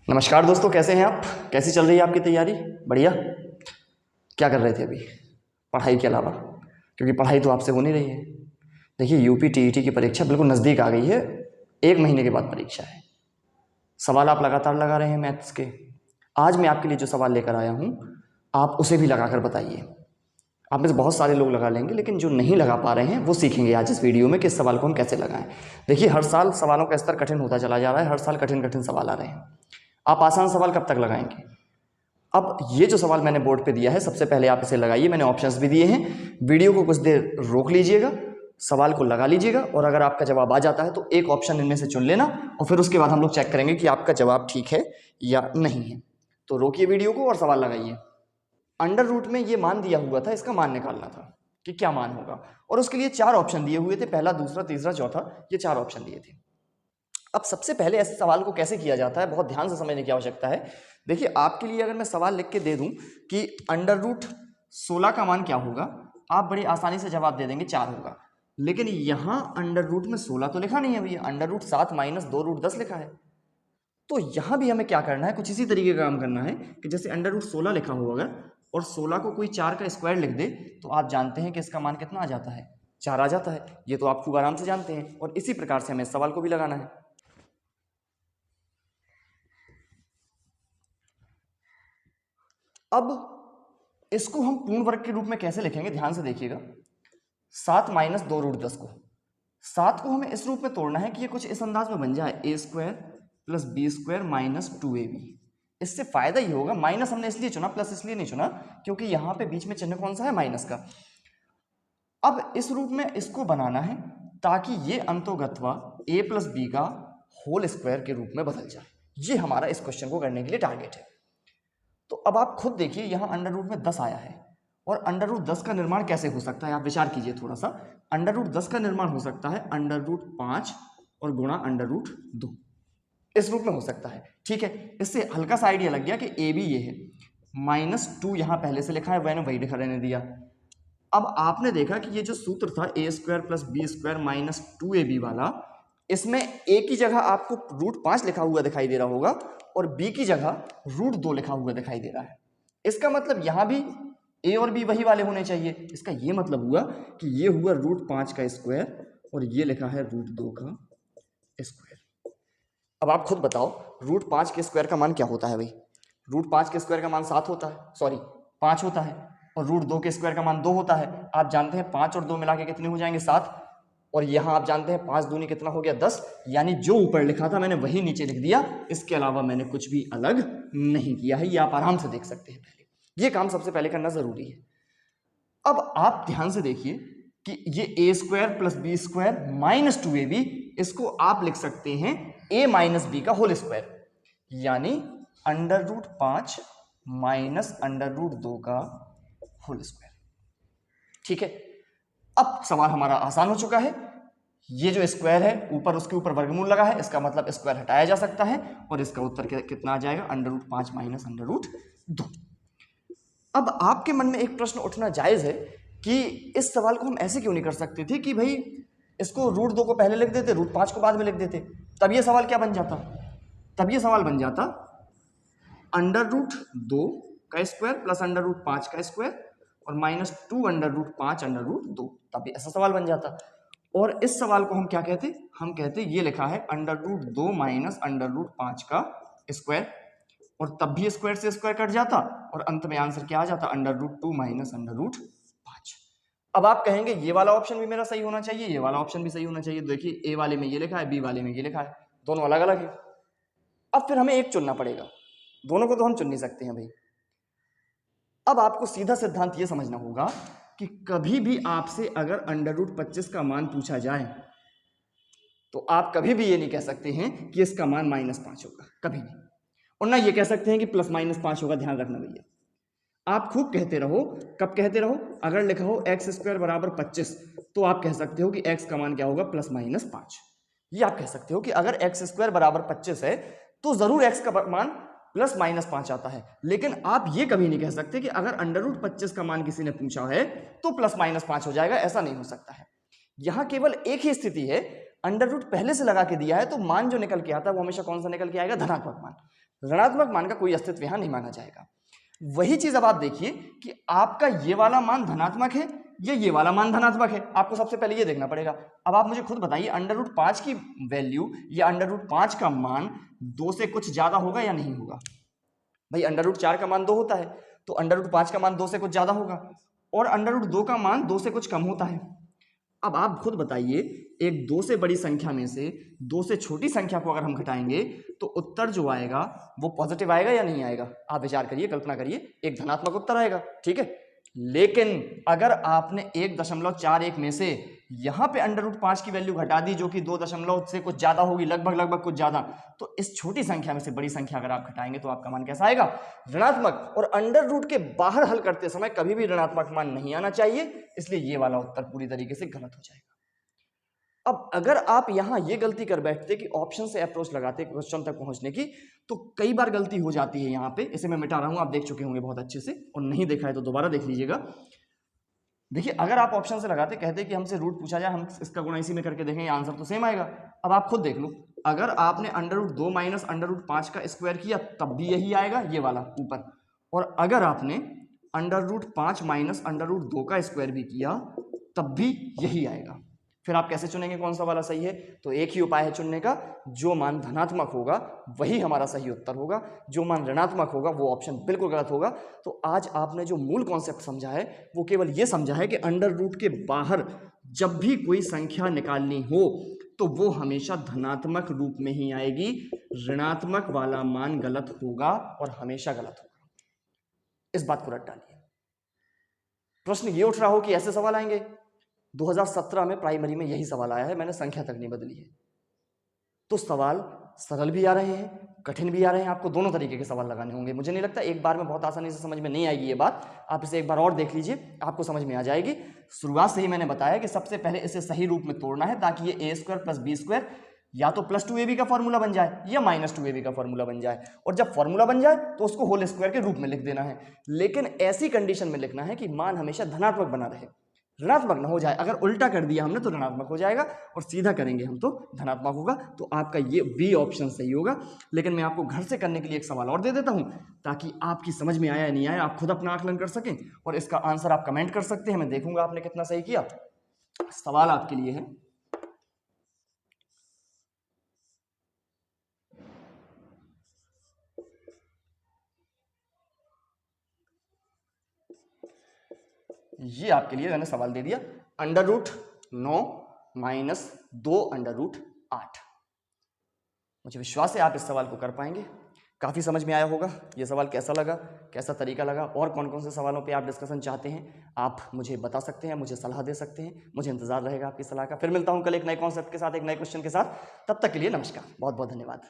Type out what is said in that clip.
नमस्कार दोस्तों, कैसे हैं आप? कैसी चल रही है आपकी तैयारी? बढ़िया। क्या कर रहे थे अभी पढ़ाई के अलावा? क्योंकि पढ़ाई तो आपसे हो नहीं रही है। देखिए, यूपी टीईटी की परीक्षा बिल्कुल नज़दीक आ गई है। 1 महीने के बाद परीक्षा है। सवाल आप लगातार लगा रहे हैं मैथ्स के। आज मैं आपके लिए जो सवाल लेकर आया हूँ, आप उसे भी लगा कर बताइए। आप में से बहुत सारे लोग लगा लेंगे, लेकिन जो नहीं लगा पा रहे हैं वो सीखेंगे आज इस वीडियो में कि इस सवाल को हम कैसे लगाएं। देखिए, हर साल सवालों का स्तर कठिन होता चला जा रहा है। हर साल कठिन कठिन सवाल आ रहे हैं। आप आसान सवाल कब तक लगाएंगे? अब ये जो सवाल मैंने बोर्ड पे दिया है, सबसे पहले आप इसे लगाइए। मैंने ऑप्शंस भी दिए हैं। वीडियो को कुछ देर रोक लीजिएगा, सवाल को लगा लीजिएगा, और अगर आपका जवाब आ जाता है तो एक ऑप्शन इनमें से चुन लेना, और फिर उसके बाद हम लोग चेक करेंगे कि आपका जवाब ठीक है या नहीं है। तो रोकिए वीडियो को और सवाल लगाइए। अंडर रूट में ये मान दिया हुआ था, इसका मान निकालना था कि क्या मान होगा, और उसके लिए 4 ऑप्शन दिए हुए थे। पहला, दूसरा, तीसरा, चौथा, ये 4 ऑप्शन दिए थे। अब सबसे पहले ऐसे सवाल को कैसे किया जाता है, बहुत ध्यान से समझने की आवश्यकता है। देखिए, आपके लिए अगर मैं सवाल लिख के दे दूं कि अंडर रूट 16 का मान क्या होगा, आप बड़ी आसानी से जवाब दे देंगे 4 होगा। लेकिन यहां अंडर रूट में 16 तो लिखा नहीं है भैया, अंडर रूट 7 माइनस 2 रूट 10 लिखा है। तो यहां भी हमें क्या करना है, कुछ इसी तरीके का काम करना है कि जैसे अंडर रूट 16 लिखा हो अगर, और 16 को कोई 4 का स्क्वायर लिख दे, तो आप जानते हैं कि इसका मान कितना आ जाता है, 4 आ जाता है। ये तो आप खूब आराम से जानते हैं, और इसी प्रकार से हमें इस सवाल को भी लगाना है। अब इसको हम पूर्ण वर्ग के रूप में कैसे लिखेंगे, ध्यान से देखिएगा। 7 माइनस 2 रूट 10 को, 7 को हमें इस रूप में तोड़ना है कि ये कुछ इस अंदाज में बन जाए, a square plus b square minus 2ab। इससे फायदा ये होगा, माइनस हमने इसलिए चुना, प्लस इसलिए नहीं चुना, क्योंकि यहां पे बीच में चिन्ह कौन सा है, माइनस का। अब इस रूप में इसको बनाना है ताकि ये अंतोगत्वा a प्लस बी का होल स्क्वायर के रूप में बदल जाए। ये हमारा इस क्वेश्चन को करने के लिए टारगेट है। तो अब आप खुद देखिए, यहां अंडर रूट में 10 आया है, और अंडर रूट 10 का निर्माण कैसे हो सकता है, आप विचार कीजिए थोड़ा सा। अंडर रूट 10 का निर्माण हो सकता है अंडर रूट 5 और गुणा अंडर रूट 2, इस रूप में हो सकता है। ठीक है, इससे हल्का सा आइडिया लग गया कि ए बी ये है, -2 यहां पहले से लिखा है, मैंने वही लिखा रहने दिया। अब आपने देखा कि ये जो सूत्र था a square plus b square minus 2ab वाला, इसमें ए की जगह आपको रूट 5 लिखा हुआ दिखाई दे रहा होगा, और बी की जगह रूट 2 लिखा हुआ दिखाई दे रहा है। इसका मतलब यहां भी ए और बी वही वाले होने चाहिए। इसका ये मतलब हुआ कि ये हुआ रूट 5 का स्क्वायर, और ये लिखा है रूट 2 का स्क्वायर। अब आप खुद बताओ, रूट 5 के स्क्वायर का मान क्या होता है भाई? रूट 5 के स्क्वायर का मान 7 होता है, सॉरी 5 होता है, और रूट 2 के स्क्वायर का मान 2 होता है। आप जानते हैं 5 और 2 मिला के कितने हो जाएंगे, 7, और यहां आप जानते हैं 5 दूनी कितना हो गया, 10। यानी जो ऊपर लिखा था मैंने वही नीचे लिख दिया, इसके अलावा मैंने कुछ भी अलग नहीं किया है। ये आप आराम से देख सकते हैं। पहले ये काम सबसे पहले करना जरूरी है। अब आप ध्यान से देखिए कि ये a square plus b square minus 2ab, इसको आप लिख सकते हैं a माइनस बी का होल स्क्वायर, यानी under root 5 minus under root 2 का होल स्क्वायर। ठीक है, अब सवाल हमारा आसान हो चुका है। ये जो स्क्वायर है ऊपर, उसके ऊपर वर्गमूल लगा है, इसका मतलब स्क्वायर हटाया जा सकता है, और इसका उत्तर कितना आ जाएगा, under root 5 minus under root 2। अब आपके मन में एक प्रश्न उठना जायज है कि इस सवाल को हम ऐसे क्यों नहीं कर सकते थे कि भाई इसको रूट 2 को पहले लिख देते, रूट 5 को बाद में लिख देते। तब ये सवाल क्या बन जाता, तब ये सवाल बन जाता अंडर रूट 2 का स्क्वायर प्लस अंडर रूट 5 का स्क्वायर और -2 अंडर रूट 5 अंडर रूट 2, तब ऐसा सवाल बन जाता। और इस सवाल को हम क्या कहते, हम कहते ये लिखा है under root 2 minus under root 5 का स्क्वायर, और तब भी स्क्वायर से स्क्वायर कट जाता, और अंत में आंसर क्या आ जाता, under root 2 minus under root 5। अब आप कहेंगे ये वाला ऑप्शन भी मेरा सही होना चाहिए, ये वाला ऑप्शन भी सही होना चाहिए। देखिए, ए वाले में ये लिखा है, बी वाले में ये लिखा है, दोनों अलग अलग है। अब फिर हमें एक चुनना पड़ेगा, दोनों को तो हम चुन नहीं सकते हैं भाई। अब आपको सीधा सिद्धांत ये समझना होगा कि कभी भी आपसे अगर अंडर रूट 25 का मान पूछा जाए, तो आप कभी भी ये नहीं कह सकते हैं कि इसका मान -5 होगा, कभी नहीं। और ना ये कह सकते हैं कि प्लस -5 होगा। ध्यान रखना भैया, आप खूब कहते रहो। कब कहते रहो, अगर लिखा हो एक्स स्क्वायर बराबर 25, तो आप कह सकते हो कि एक्स का मान क्या होगा, +-5। ये आप कह सकते हो कि अगर एक्स स्क्वायर बराबर 25 है तो जरूर एक्स का मान +-5 आता है। लेकिन आप ये कभी नहीं कह सकते कि अगर अंडर रूट 25 का मान किसी ने पूछा है तो +-5 हो जाएगा, ऐसा नहीं हो सकता है। यहां केवल एक ही स्थिति है, अंडर रूट पहले से लगा के दिया है तो मान जो निकल के आता है वो हमेशा कौन सा निकल के आएगा, धनात्मक मान। ऋणात्मक मान का कोई अस्तित्व यहां नहीं माना जाएगा। वही चीज अब आप देखिए कि आपका ये वाला मान धनात्मक है या ये वाला मान धनात्मक है, आपको सबसे पहले ये देखना पड़ेगा। अब आप मुझे खुद बताइए, √5 की वैल्यू या √5 का मान 2 से कुछ ज्यादा होगा या नहीं होगा? भाई √4 का मान 2 होता है, तो √5 का मान 2 से कुछ ज्यादा होगा, और √2 का मान 2 से कुछ कम होता है। अब आप खुद बताइए, एक 2 से बड़ी संख्या में से 2 से छोटी संख्या को अगर हम घटाएंगे तो उत्तर जो आएगा वो पॉजिटिव आएगा या नहीं आएगा? आप विचार करिए, कल्पना करिए, एक धनात्मक उत्तर आएगा, ठीक है। लेकिन अगर आपने 1.41 में से यहां पे √5 की वैल्यू घटा दी जो कि 2 से कुछ ज्यादा होगी, लगभग कुछ ज्यादा, तो इस छोटी संख्या में से बड़ी संख्या अगर आप घटाएंगे तो आपका मान कैसा आएगा? ऋणात्मक। और अंडर रूट के बाहर हल करते समय कभी भी ऋणात्मक मान नहीं आना चाहिए, इसलिए ये वाला उत्तर पूरी तरीके से गलत हो जाएगा। अब अगर आप यहां ये गलती कर बैठते कि ऑप्शन से अप्रोच लगाते क्वेश्चन तक पहुंचने की, तो कई बार गलती हो जाती है यहां पे। इसे मैं मिटा रहा हूं, आप देख चुके होंगे बहुत अच्छे से, और नहीं देखा है तो दोबारा देख लीजिएगा। देखिए, अगर आप ऑप्शन से लगाते, कहते कि हमसे रूट पूछा जाए, हम इसका गुणा इसी में करके देखेंगे, आंसर तो सेम आएगा। अब आप खुद देख लो, अगर आपने √2 माइनस √5 का स्क्वायर किया तब भी यही आएगा, ये वाला ऊपर। और अगर आपने √5 माइनस √2 का स्क्वायर भी किया तब भी यही आएगा। फिर आप कैसे चुनेंगे कौन सा वाला सही है? तो एक ही उपाय है चुनने का, जो मान धनात्मक होगा वही हमारा सही उत्तर होगा, जो मान ऋणात्मक होगा वो ऑप्शन बिल्कुल गलत होगा। तो आज आपने जो मूल कॉन्सेप्ट समझा है वो केवल ये समझा है कि अंडर रूट के बाहर जब भी कोई संख्या निकालनी हो तो वो हमेशा धनात्मक रूप में ही आएगी, ऋणात्मक वाला मान गलत होगा और हमेशा गलत होगा। इस बात को रट डालिए। प्रश्न ये उठ रहा हो कि ऐसे सवाल आएंगे, 2017 में प्राइमरी में यही सवाल आया है, मैंने संख्या तक नहीं बदली है। तो सवाल सरल भी आ रहे हैं, कठिन भी आ रहे हैं, आपको दोनों तरीके के सवाल लगाने होंगे। मुझे नहीं लगता एक बार में बहुत आसानी से समझ में नहीं आएगी ये बात, आप इसे एक बार और देख लीजिए, आपको समझ में आ जाएगी। शुरुआत से ही मैंने बताया कि सबसे पहले इसे सही रूप में तोड़ना है ताकि ये a² + b² या तो +2ab का फॉर्मूला बन जाए या -2ab का फॉर्मूला बन जाए, और जब फॉर्मूला बन जाए तो उसको होल स्क्वायर के रूप में लिख देना है। लेकिन ऐसी कंडीशन में लिखना है कि मान हमेशा धनात्मक बना रहे, ऋणात्मक ना हो जाए। अगर उल्टा कर दिया हमने तो ऋणात्मक हो जाएगा, और सीधा करेंगे हम तो धनात्मक होगा। तो आपका ये बी ऑप्शन सही होगा। लेकिन मैं आपको घर से करने के लिए एक सवाल और दे देता हूं ताकि आपकी समझ में आया या नहीं आया आप खुद अपना आकलन कर सकें, और इसका आंसर आप कमेंट कर सकते हैं, मैं देखूंगा आपने कितना सही किया। सवाल आपके लिए है, ये आपके लिए मैंने सवाल दे दिया, √9 माइनस 2 √8। मुझे विश्वास है आप इस सवाल को कर पाएंगे। काफ़ी समझ में आया होगा। ये सवाल कैसा लगा, कैसा तरीका लगा, और कौन कौन से सवालों पे आप डिस्कशन चाहते हैं आप मुझे बता सकते हैं, मुझे सलाह दे सकते हैं। मुझे इंतजार रहेगा आपकी सलाह का। फिर मिलता हूं कल एक नए कॉन्सेप्ट के साथ, एक नए क्वेश्चन के साथ। तब तक के लिए नमस्कार, बहुत बहुत धन्यवाद।